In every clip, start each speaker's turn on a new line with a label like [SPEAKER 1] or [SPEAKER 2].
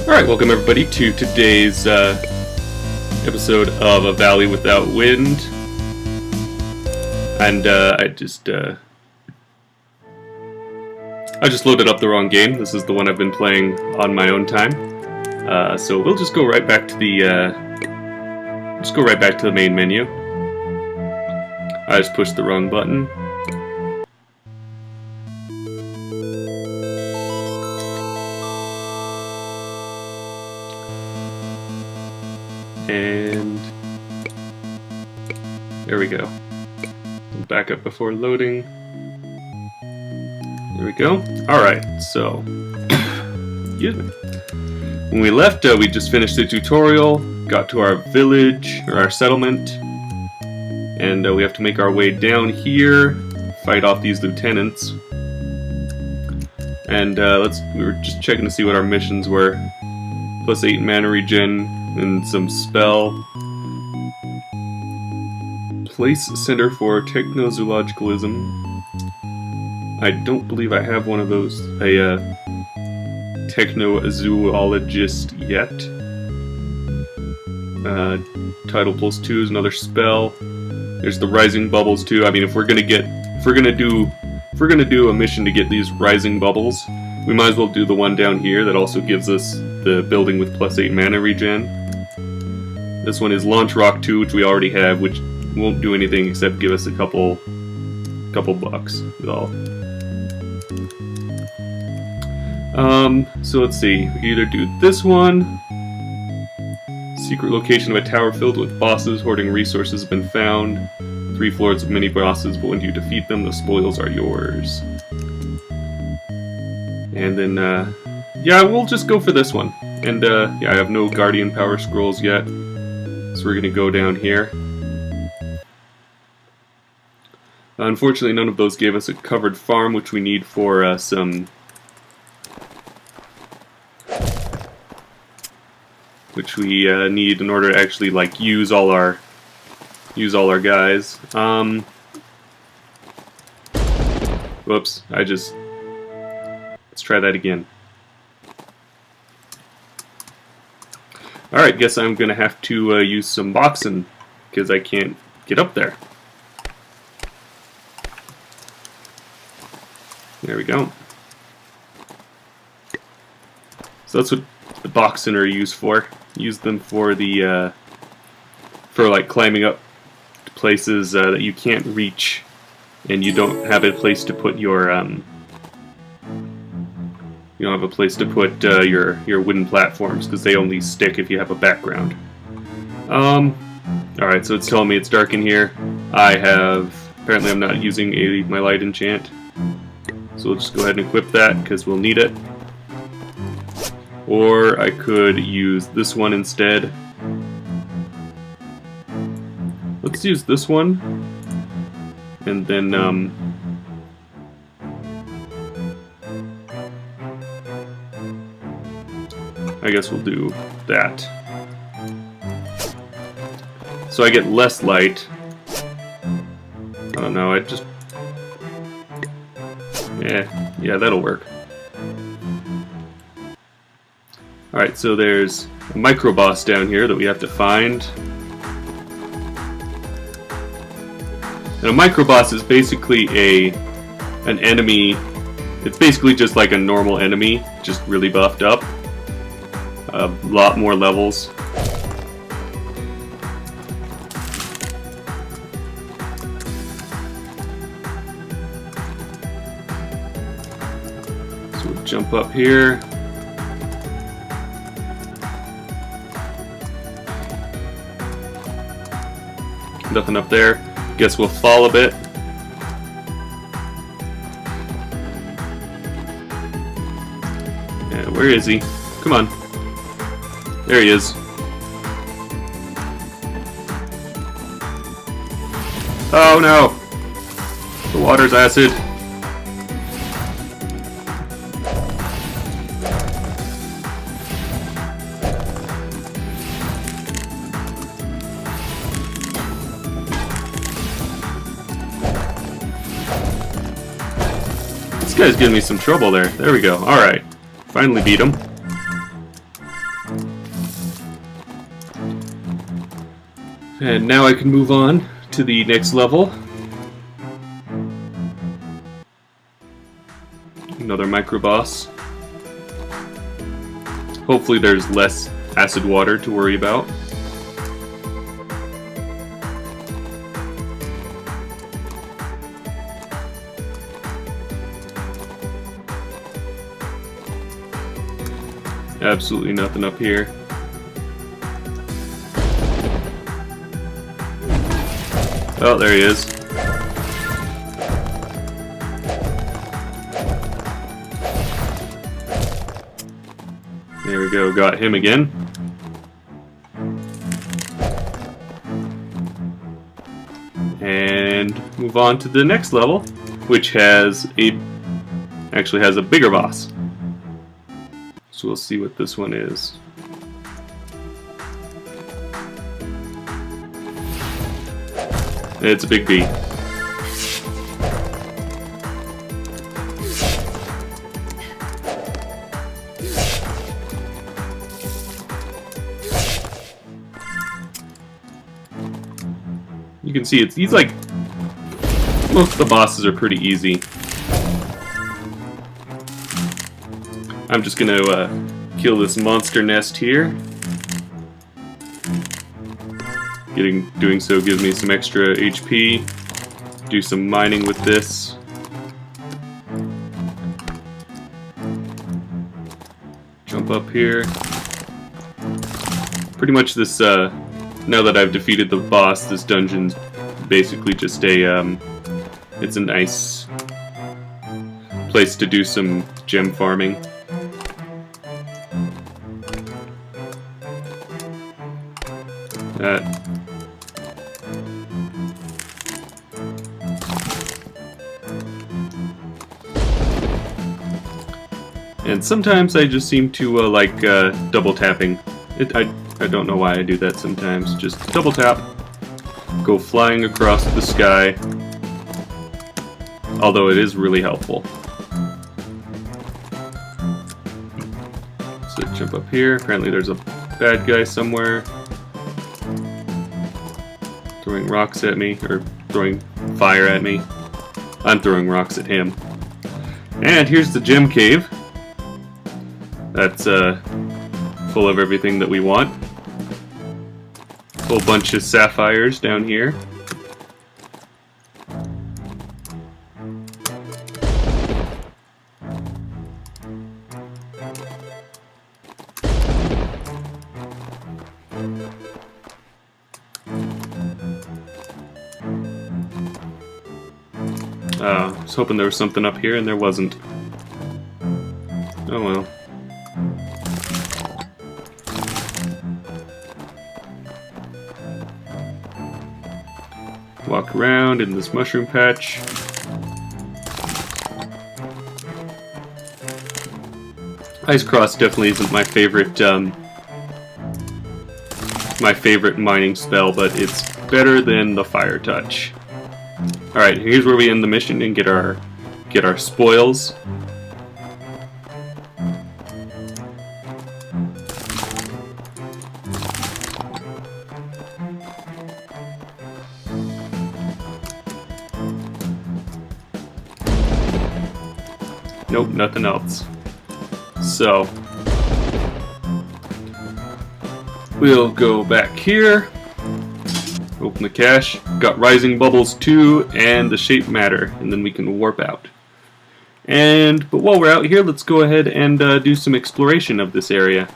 [SPEAKER 1] Alright, welcome everybody to today's episode of A Valley Without Wind. And I just loaded up the wrong game. This is the one I've been playing on my own time. So we'll just go right back to the main menu. I just pushed the wrong button. And there we go. Back up before loading. There we go. Alright, so excuse me. When we left, we just finished the tutorial, got to our village, or our settlement, and we have to make our way down here, fight off these lieutenants. And we were just checking to see what our missions were. +8 mana regen and some spell. Place Center for Technozoologicalism. I don't believe I have one of those, a technozoologist yet. Title +2 is another spell. There's the Rising Bubbles too. I mean, if we're gonna do a mission to get these Rising Bubbles, we might as well do the one down here that also gives us the building with +8 mana regen. This one is Launch Rock 2, which we already have, which won't do anything except give us a couple bucks is all. So let's see. We can either do this one. Secret location of a tower filled with bosses hoarding resources has been found. 3 floors of mini bosses, but when you defeat them, the spoils are yours. And then, yeah, we'll just go for this one. And, yeah, I have no Guardian Power Scrolls yet, so we're gonna go down here. Unfortunately, none of those gave us a covered farm, which we need for, which we need in order to actually, like, use all our guys. Whoops, let's try that again. Alright, guess I'm gonna have to use some boxing, because I can't get up there. There we go. So that's what the boxing are used for. Use them for the, for like climbing up to places that you can't reach, and you don't have a place to put your, you don't have a place to put your wooden platforms, because they only stick if you have a background. Alright, so it's telling me it's dark in here. Apparently I'm not using my light enchant. So we'll just go ahead and equip that, because we'll need it. Or I could use this one instead. Let's use this one. And then, I guess we'll do that. So I get less light. I don't know, yeah, that'll work. Alright, so there's a micro boss down here that we have to find. And a micro boss is basically an enemy. It's basically just like a normal enemy, just really buffed up. A lot more levels. So we'll jump up here. Nothing up there. Guess we'll fall a bit. Yeah, where is he? Come on. There he is. Oh no! The water's acid. This guy's giving me some trouble there. There we go. Alright. Finally beat him. And now I can move on to the next level. Another micro boss. Hopefully there's less acid water to worry about. Absolutely nothing up here. Oh, there he is. There we go, got him again. And move on to the next level, which has actually has a bigger boss. So we'll see what this one is. It's a big bee. You can see he's like, most of the bosses are pretty easy. I'm just gonna kill this monster nest here. Doing so gives me some extra HP. Do some mining with this. Jump up here. Pretty much this, now that I've defeated the boss, this dungeon's basically just a, it's a nice place to do some gem farming. And sometimes I just seem to like double tapping. I don't know why I do that sometimes. Just double tap, go flying across the sky. Although it is really helpful. So jump up here. Apparently there's a bad guy somewhere. Throwing rocks at me, or throwing fire at me. I'm throwing rocks at him. And here's the gem cave. That's full of everything that we want. Whole bunch of sapphires down here. I was hoping there was something up here and there wasn't. Oh well. Walk around in this mushroom patch. Ice Cross definitely isn't my favorite mining spell, but it's better than the Fire Touch. Alright, here's where we end the mission and get our spoils. Nope, nothing else. So we'll go back here. Open the cache. Got Rising Bubbles 2 and the Shape Matter, and then we can warp out. But while we're out here, let's go ahead and do some exploration of this area.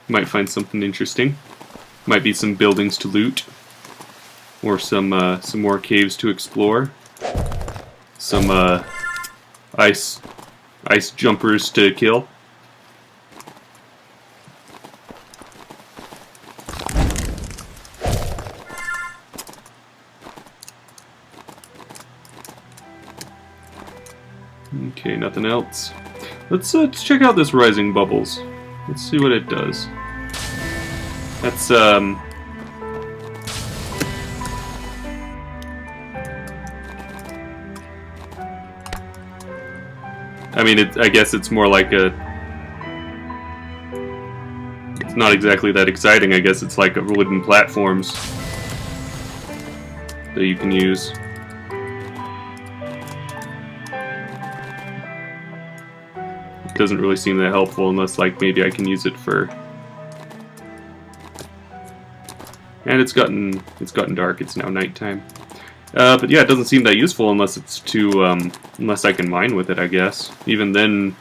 [SPEAKER 1] Might find something interesting. Might be some buildings to loot, or some more caves to explore. Some ice jumpers to kill. Okay, nothing else. Let's check out this Rising Bubbles. Let's see what it does. That's I mean, I guess it's more like a... not exactly that exciting. I guess it's like wooden platforms that you can use. It doesn't really seem that helpful unless, like, maybe I can use it for... And it's gotten dark. It's now nighttime. But yeah, it doesn't seem that useful unless it's too unless I can mine with it, I guess. Even then,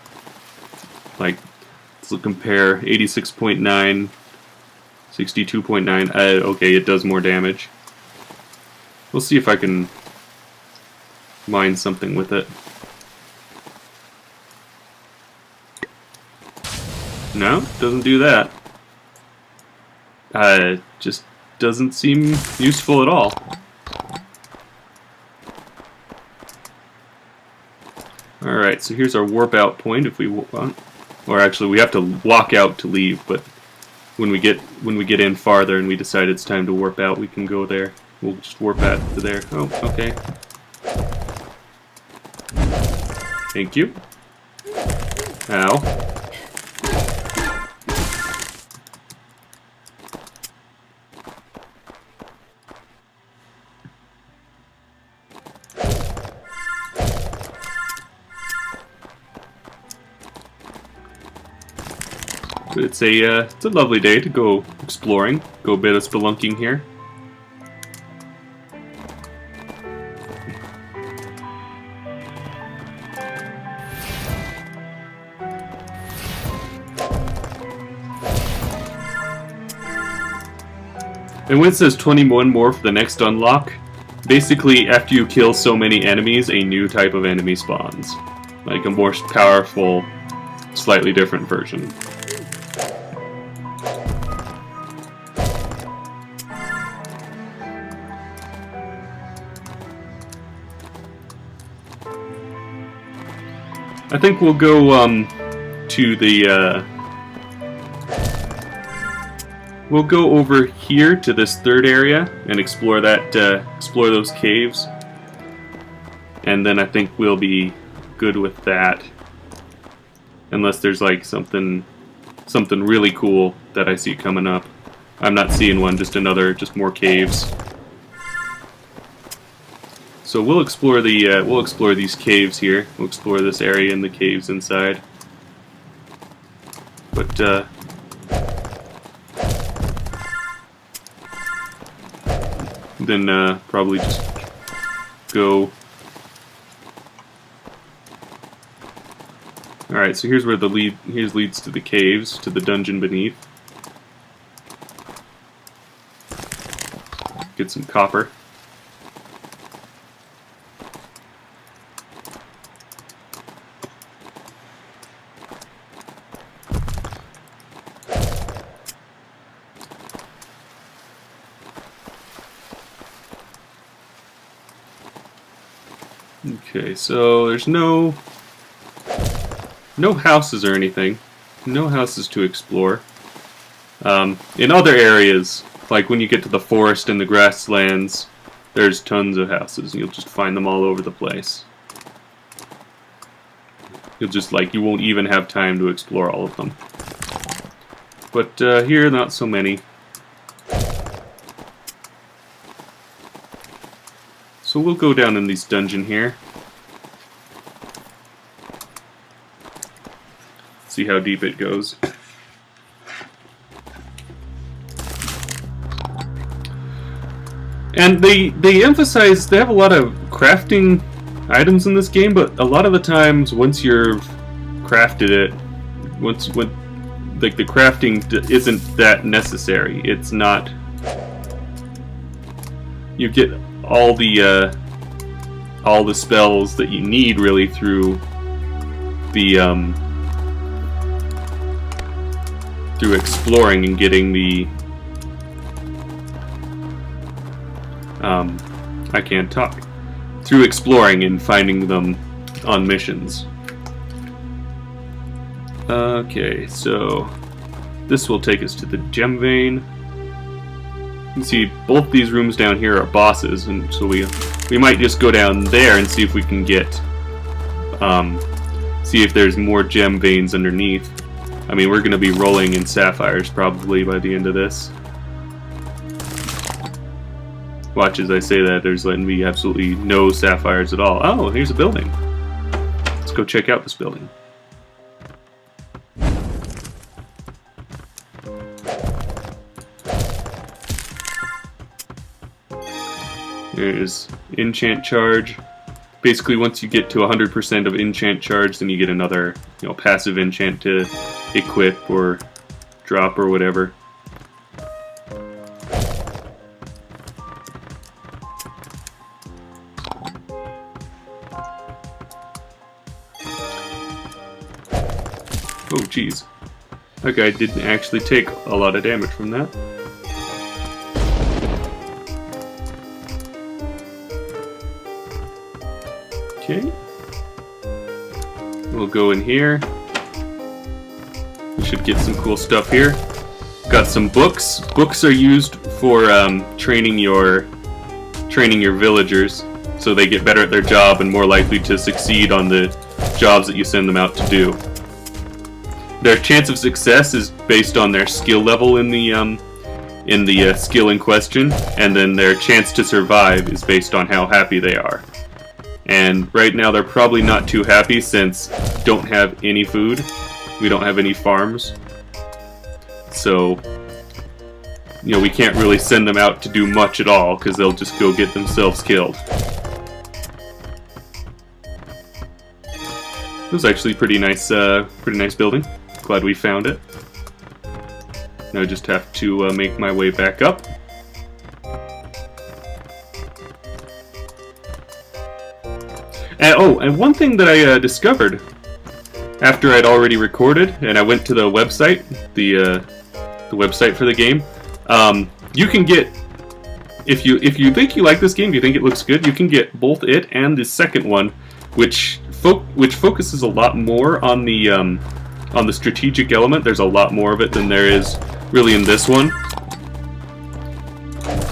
[SPEAKER 1] like, let's compare 86.9, 62.9. Okay, it does more damage. We'll see if I can mine something with it. No, doesn't do that. Just doesn't seem useful at all. Alright, so here's our warp out point if we want. Or actually, we have to walk out to leave, but when we get in farther and we decide it's time to warp out, we can go there. We'll just warp out to there. Oh, okay. Thank you. Ow. But it's a lovely day to go exploring, go a bit of spelunking here. And when it says 21 more for the next unlock, basically after you kill so many enemies, a new type of enemy spawns. Like a more powerful, slightly different version. I think we'll go to the we'll go over here to this third area and explore that explore those caves, and then I think we'll be good with that, unless there's like something really cool that I see coming up. I'm not seeing one, just more caves. So we'll explore these caves here. We'll explore this area and the caves inside. But then probably just go. All right. So here's where leads to the caves, to the dungeon beneath. Get some copper. Okay, so there's no houses or anything. No houses to explore. In other areas, like when you get to the forest and the grasslands, there's tons of houses. You'll just find them all over the place. You won't even have time to explore all of them. But here, not so many. So we'll go down in this dungeon here. See how deep it goes. And they emphasize, they have a lot of crafting items in this game, but a lot of the times once you've crafted it, like the crafting isn't that necessary. It's not. You get all the spells that you need really through the through exploring and getting the I can't talk. Through exploring and finding them on missions. Okay, so this will take us to the gem vein. You can see both these rooms down here are bosses, and so we might just go down there and see if we can get see if there's more gem veins underneath. I mean, we're going to be rolling in sapphires probably by the end of this. Watch as I say that, there's going to be absolutely no sapphires at all. Oh, here's a building. Let's go check out this building. There's enchant charge. Basically, once you get to 100% of enchant charge, then you get another, passive enchant to equip or drop or whatever. Oh, jeez. That guy didn't actually take a lot of damage from that. Okay. We'll go in here. We should get some cool stuff here. Got some books. Books are used for training your villagers, so they get better at their job and more likely to succeed on the jobs that you send them out to do. Their chance of success is based on their skill level in the skill in question, and then their chance to survive is based on how happy they are. And right now they're probably not too happy since we don't have any food. We don't have any farms. So, we can't really send them out to do much at all because they'll just go get themselves killed. It was actually pretty nice building. Glad we found it. Now I just have to make my way back up. And one thing that I discovered after I'd already recorded, and I went to the website, the website for the game. You can get, if you think you like this game, if you think it looks good, you can get both it and the second one, which focuses a lot more on the strategic element. There's a lot more of it than there is really in this one.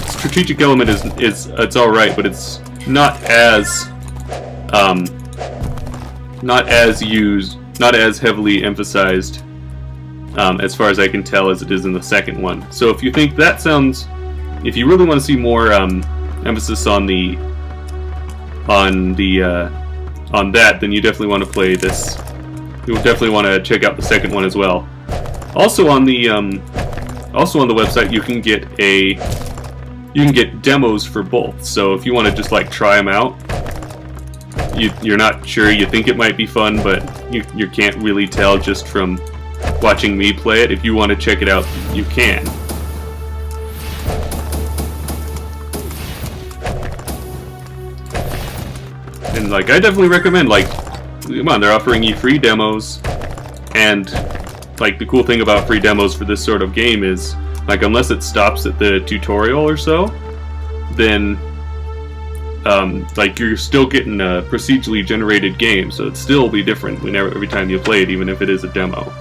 [SPEAKER 1] Strategic element is it's all right, but it's not as heavily emphasized, as far as I can tell, as it is in the second one. So if you think that sounds, if you really want to see more emphasis on that, then you definitely want to play this. You will definitely want to check out the second one as well. Also on the website, you can get demos for both. So if you want to just like try them out. You're not sure, you think it might be fun, but you can't really tell just from watching me play it. If you want to check it out, you can. And I definitely recommend, come on, they're offering you free demos, and the cool thing about free demos for this sort of game is, unless it stops at the tutorial or so, then you're still getting a procedurally generated game, so it'd still be different every time you play it, even if it is a demo.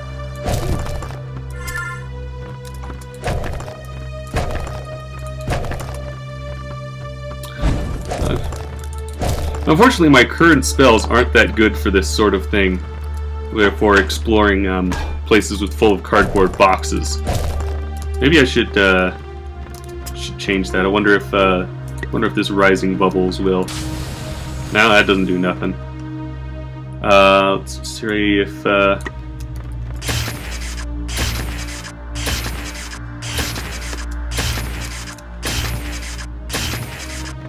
[SPEAKER 1] Unfortunately, my current spells aren't that good for this sort of thing, therefore exploring places full of cardboard boxes. Maybe I should change that. I wonder if this rising bubbles will. No, that doesn't do nothing. Let's see if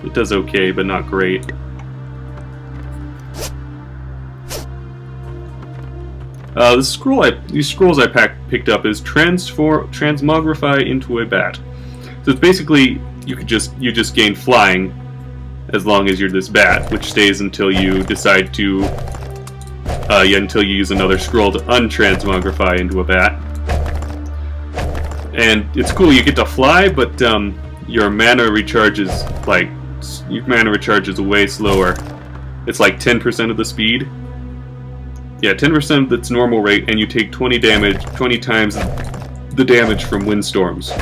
[SPEAKER 1] it does okay, but not great. These scrolls I picked up is transmogrify into a bat. So it's basically you just gain flying as long as you're this bat, which stays until you decide to until you use another scroll to untransmogrify into a bat. And it's cool, you get to fly, but your mana recharges way slower. It's 10% of the speed. Yeah, 10% of its normal rate, and you take 20 times the damage from windstorms.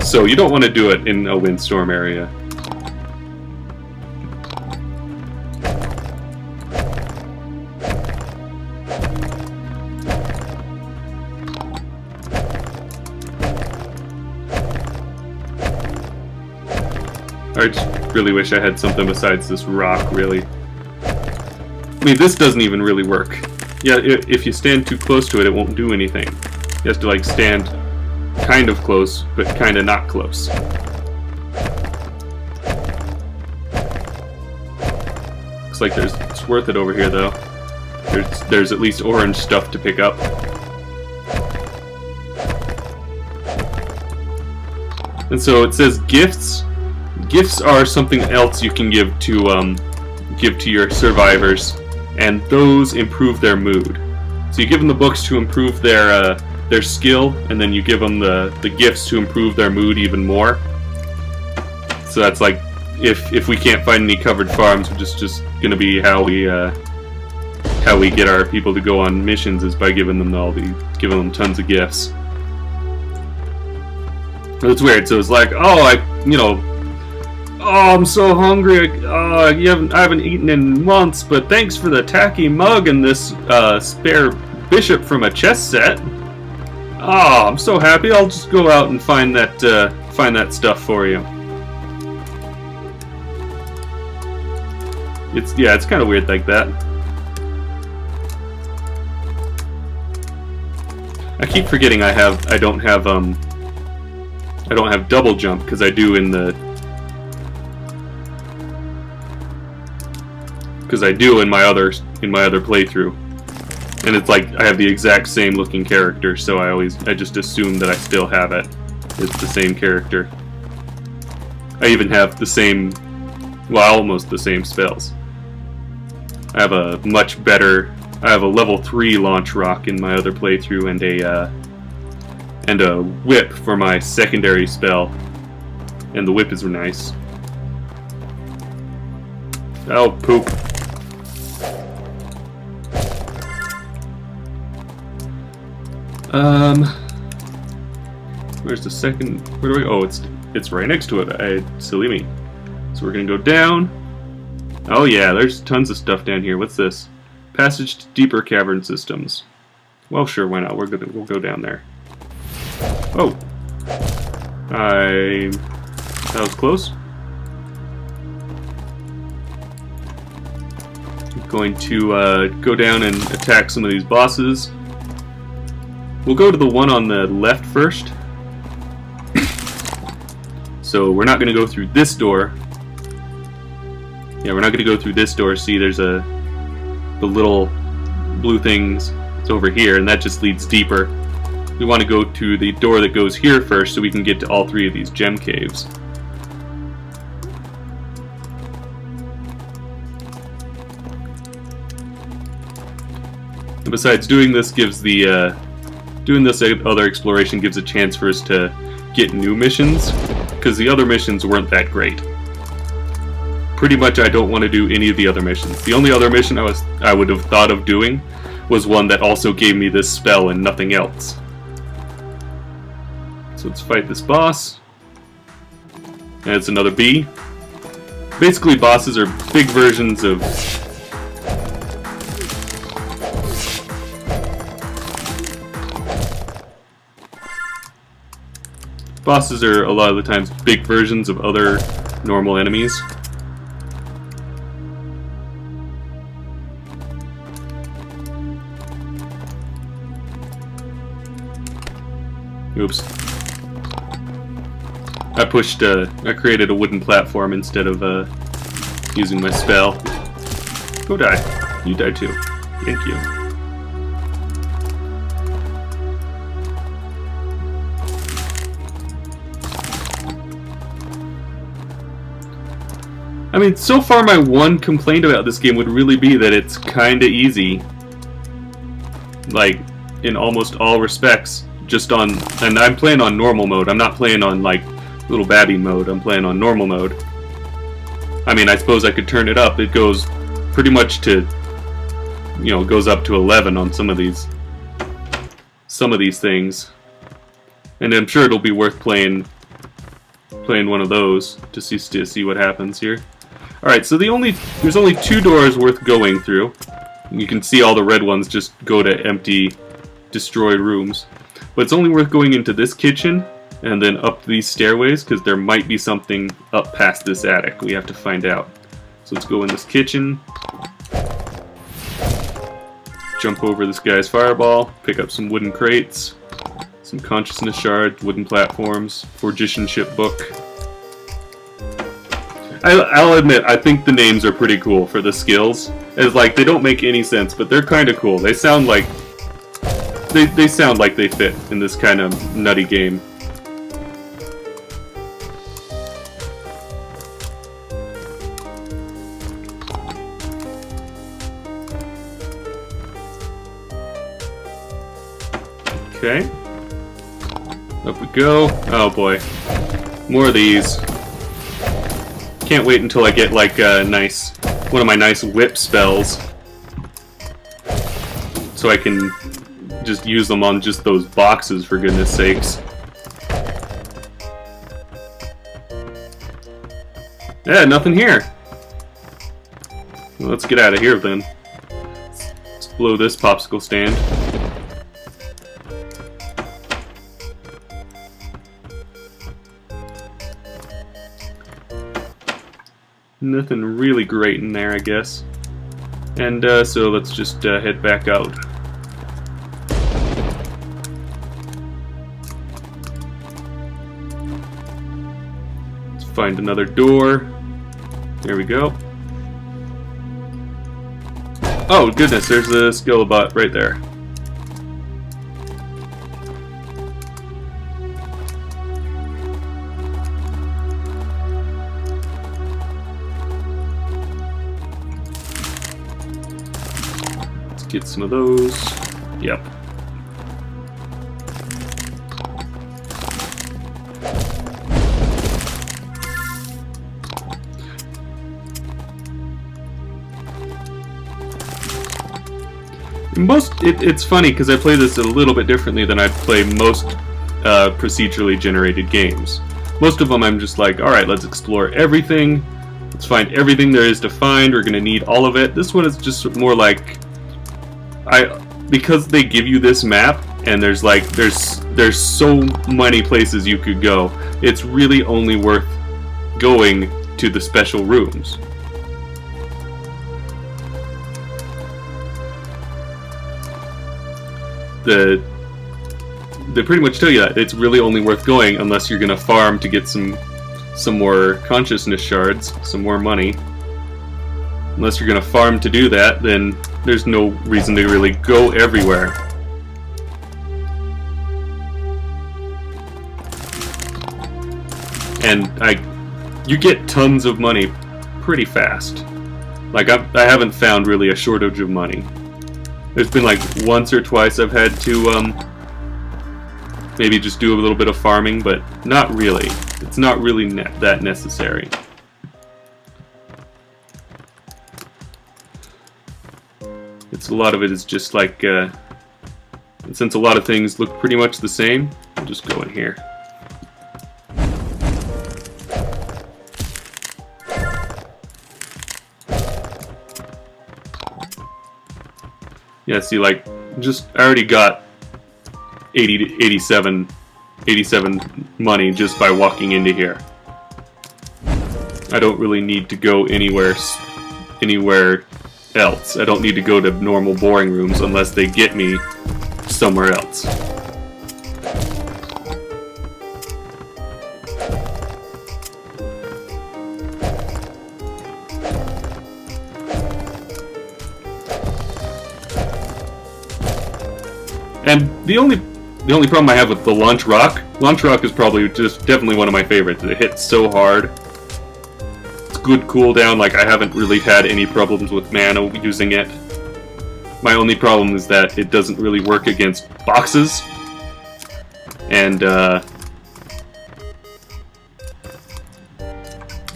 [SPEAKER 1] So you don't want to do it in a windstorm area. I just really wish I had something besides this rock, really. I mean, this doesn't even really work. Yeah, if you stand too close to it, it won't do anything. You have to, like, stand kind of close, but kind of not close. Looks like it's worth it over here, though. There's at least orange stuff to pick up. And so it says gifts. Gifts are something else you can give to your survivors, and those improve their mood. So you give them the books to improve their skill, and then you give them the gifts to improve their mood even more. So that's like, if we can't find any covered farms, which is just gonna be how we get our people to go on missions, is by giving them tons of gifts. It's weird. So it's like, oh, I'm so hungry. I haven't eaten in months, but thanks for the tacky mug and this spare bishop from a chess set. Oh, I'm so happy. I'll just go out and find that stuff for you. It's kind of weird like that. I keep forgetting I don't have double jump, because I do in my other playthrough, and it's like I have the exact same looking character, so I just assume that I still have it. It's the same character. I even have the same, well, almost the same spells. I have a level 3 launch rock in my other playthrough, and a whip for my secondary spell, and the whip is nice. Oh, poop. Where's the second? Where do we? Oh, it's right next to it. Silly me. So we're gonna go down. Oh yeah, there's tons of stuff down here. What's this? Passage to deeper cavern systems. Well, sure, why not? We'll go down there. Oh, that was close. I'm going to go down and attack some of these bosses. We'll go to the one on the left first. So we're not going to go through this door. Yeah, we're not going to go through this door. See, there's the little blue things. It's over here, and that just leads deeper. We want to go to the door that goes here first, so we can get to all 3 of these gem caves. And besides, doing this other exploration gives a chance for us to get new missions, because the other missions weren't that great. Pretty much, I don't want to do any of the other missions. The only other mission I would have thought of doing was one that also gave me this spell and nothing else. So let's fight this boss. And it's another bee. Basically, bosses are big versions of... Bosses are a lot of the times big versions of other normal enemies. Oops. I created a wooden platform instead of using my spell. Go die. You die too. Thank you. I mean, so far my one complaint about this game would really be that it's kinda easy. Like, in almost all respects. And I'm playing on normal mode. I'm not playing on, like, little babby mode. I'm playing on normal mode. I mean, I suppose I could turn it up. It goes pretty much to, goes up to 11 on some of these things. And I'm sure it'll be worth playing one of those to see what happens here. Alright, so there's only 2 doors worth going through. You can see all the red ones just go to empty, destroyed rooms. But it's only worth going into this kitchen and then up these stairways, because there might be something up past this attic. We have to find out. So let's go in this kitchen, jump over this guy's fireball, pick up some wooden crates, some consciousness shards, wooden platforms, Forgitionship book. I'll admit, I think the names are pretty cool for the skills. It's like, they don't make any sense, but they're kind of cool. They sound like they sound like they fit in this kind of nutty game. Okay. Up we go. Oh boy. More of these. Can't wait until I get like a one of my nice whip spells, so I can just use them on just those boxes, for goodness sakes. Yeah, nothing here. Well, let's get out of here then. Let's blow this popsicle stand. Nothing really great in there, I guess. And so let's just head back out. Let's find another door. There we go. Oh goodness, there's a Skellabot right there. Get some of those. Yep. It's funny because I play this a little bit differently than I play most procedurally generated games. Most of them I'm just like, alright, let's explore everything. Let's find everything there is to find. We're going to need all of it. This one is just more like, because they give you this map and there's so many places you could go, it's really only worth going to the special rooms. They pretty much tell you that it's really only worth going unless you're gonna farm to get some more consciousness shards, some more money. Unless you're gonna farm to do that, then there's no reason to really go everywhere. And you get tons of money pretty fast. Like, I haven't found really a shortage of money. There's been like once or twice I've had to maybe just do a little bit of farming, but not really. It's not really that necessary. A lot of it is just like, since a lot of things look pretty much the same, I'll just go in here. Yeah, see, like, I already got 87 money just by walking into here. I don't really need to go anywhere else. I don't need to go to normal boring rooms unless they get me somewhere else. And the only problem I have with the Launch Rock is probably definitely one of my favorites. It hits so hard. It's good cooldown, like I haven't really had any problems with mana using it. My only problem is that it doesn't really work against boxes. And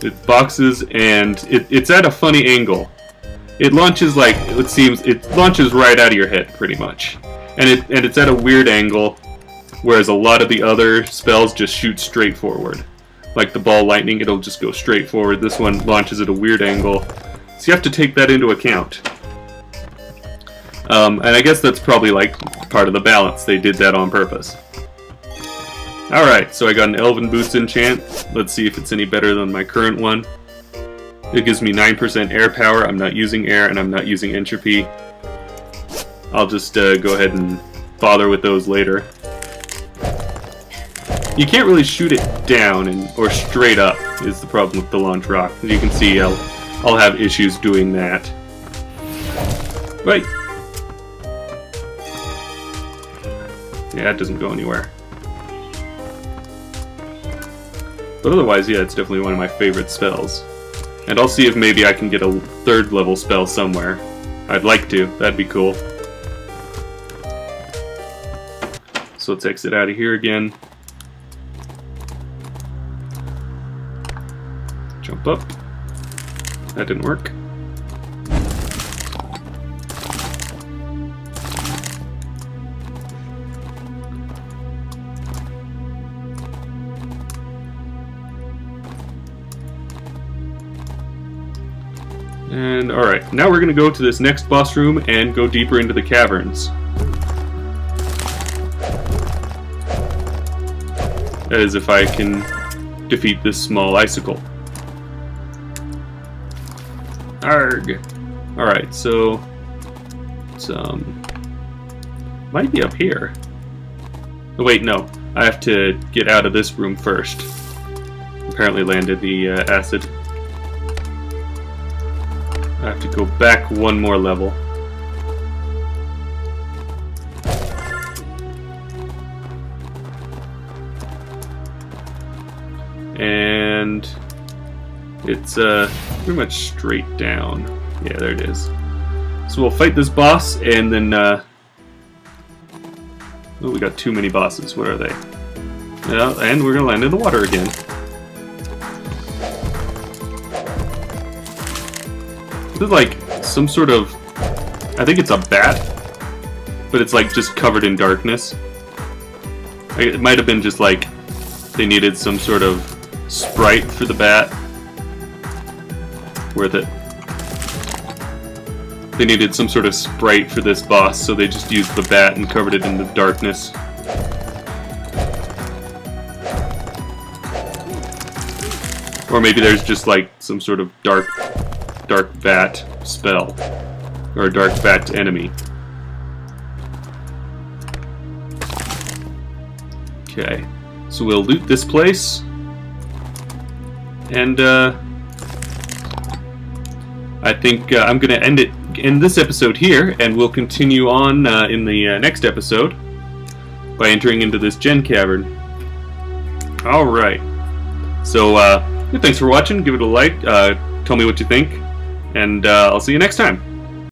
[SPEAKER 1] it's at a funny angle. It launches it launches right out of your head pretty much. And it's at a weird angle, whereas a lot of the other spells just shoot straight forward. Like the ball lightning, it'll just go straight forward. This one launches at a weird angle. So you have to take that into account. And I guess that's probably like part of the balance. They did that on purpose. Alright, so I got an Elven Boots enchant. Let's see if it's any better than my current one. It gives me 9% air power. I'm not using air, and I'm not using entropy. I'll just go ahead and bother with those later. You can't really shoot it down or straight up is the problem with the launch rock. As you can see, I'll have issues doing that. Right. Yeah, it doesn't go anywhere. But otherwise, yeah, it's definitely one of my favorite spells. And I'll see if maybe I can get a 3rd level spell somewhere. I'd like to. That'd be cool. So let's exit out of here again. Jump up. That didn't work. And alright, now we're going to go to this next boss room and go deeper into the caverns. That is, if I can defeat this small icicle. Arg! Alright, so it's might be up here. Oh, wait, no. I have to get out of this room first. Apparently landed the acid. I have to go back one more level. And it's pretty much straight down. Yeah, there it is. So we'll fight this boss, and then oh, we got too many bosses. What are they? Yeah, and we're gonna land in the water again. This is like some sort of, I think it's a bat, but it's like just covered in darkness. It might have been just like they needed some sort of sprite for the bat. Worth it. They needed some sort of sprite for this boss, so they just used the bat and covered it in the darkness. Or maybe there's just like some sort of dark bat spell, or a dark bat enemy. Okay, so we'll loot this place, and I think I'm going to end this episode here, and we'll continue on in the next episode by entering into this Gen Cavern. Alright, so thanks for watching. Give it a like, tell me what you think, and I'll see you next time.